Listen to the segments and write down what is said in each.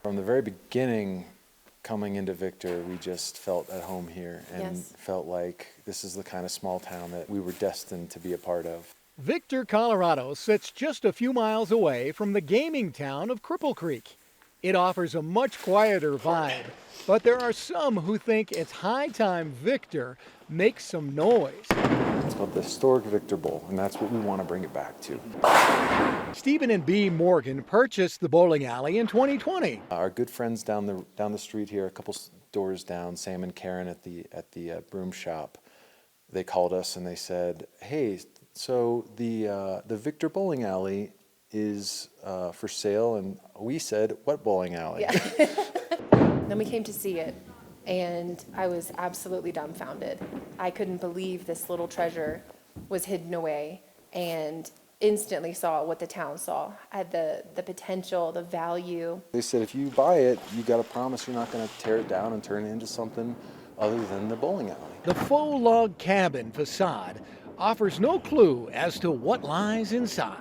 From the very beginning, coming into Victor, we just felt at home here and felt like this is the kind of small town that we were destined to be a part of. Victor, Colorado sits just a few miles away from the gaming town of Cripple Creek. It offers a much quieter vibe, but there are some who think it's high time Victor makes some noise. It's called the historic Victor Bowl, and that's what we want to bring it back to. Stephen and Bea Morgan purchased the bowling alley in 2020. Our good friends down the street here, a couple doors down, Sam and Karen at the broom shop, they called us and they said, "Hey, so the Victor Bowling Alley is for sale," and we said, "What bowling alley?" Yeah. Then we came to see it, and I was absolutely dumbfounded. I couldn't believe this little treasure was hidden away, and instantly saw what the town saw. I had the potential, the value. They said, if you buy it, you got to promise you're not going to tear it down and turn it into something other than the bowling alley. The faux log cabin facade offers no clue as to what lies inside.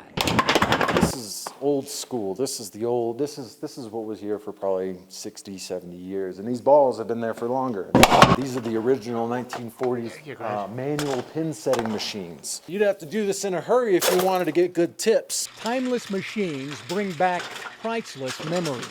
This is old school. This is what was here for probably 60, 70 years. And these balls have been there for longer. These are the original 1940s manual pin setting machines. You'd have to do this in a hurry if you wanted to get good tips. Timeless machines bring back priceless memories.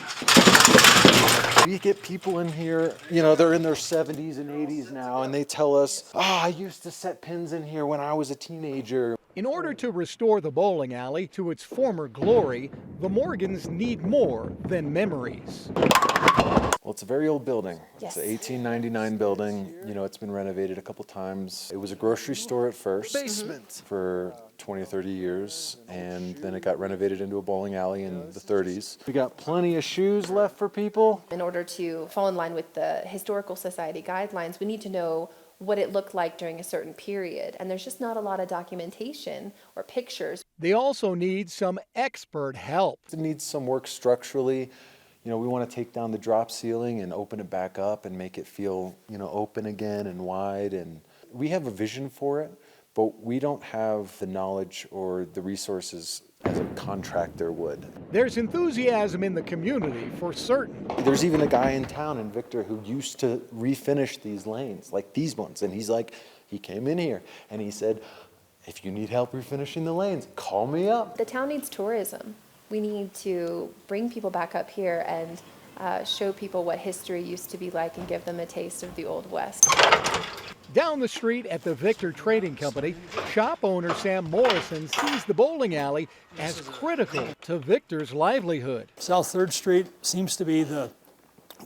We get people in here, they're in their 70s and 80s now, and they tell us, I used to set pins in here when I was a teenager. In order to restore the bowling alley to its former glory, the Morgans need more than memories. Well, it's a very old building. Yes. It's an 1899 building. It's been renovated a couple times. It was a grocery store at first. Basement. For 20 or 30 years, and then it got renovated into a bowling alley in the 30s. We got plenty of shoes left for people. In order to fall in line with the Historical Society guidelines, we need to know what it looked like during a certain period, and there's just not a lot of documentation or pictures. They also need some expert help. It needs some work structurally. We want to take down the drop ceiling and open it back up and make it feel, open again and wide. And we have a vision for it, but we don't have the knowledge or the resources as a contractor would. There's enthusiasm in the community for certain. There's even a guy in town in Victor who used to refinish these lanes, like these ones. And he came in here and he said, if you need help refinishing the lanes, call me up. The town needs tourism. We need to bring people back up here and show people what history used to be like and give them a taste of the Old West. Down the street at the Victor Trading Company, shop owner Sam Morrison sees the bowling alley as critical to Victor's livelihood. South 3rd Street seems to be the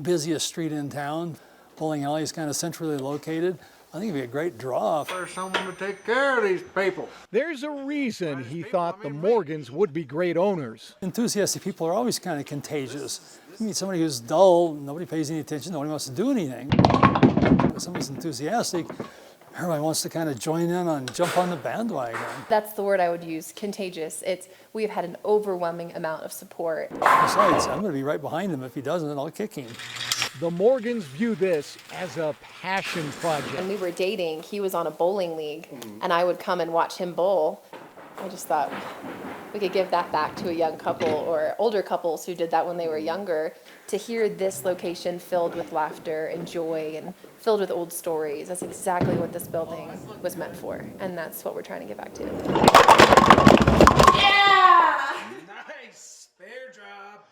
busiest street in town. Bowling alley is kind of centrally located. I think it'd be a great draw. There's someone to take care of these people. There's a reason he thought the Morgans would be great owners. Enthusiastic people are always kind of contagious. You meet somebody who's dull, nobody pays any attention, nobody wants to do anything. If somebody's enthusiastic, everybody wants to kind of join in and jump on the bandwagon. That's the word I would use, contagious. We've had an overwhelming amount of support. Besides, I'm going to be right behind him. If he doesn't, I'll kick him. The Morgans view this as a passion project. When we were dating, he was on a bowling league, and I would come and watch him bowl. I just thought we could give that back to a young couple or older couples who did that when they were younger. To hear this location filled with laughter and joy and filled with old stories, that's exactly what this building was meant for, and that's what we're trying to get back to.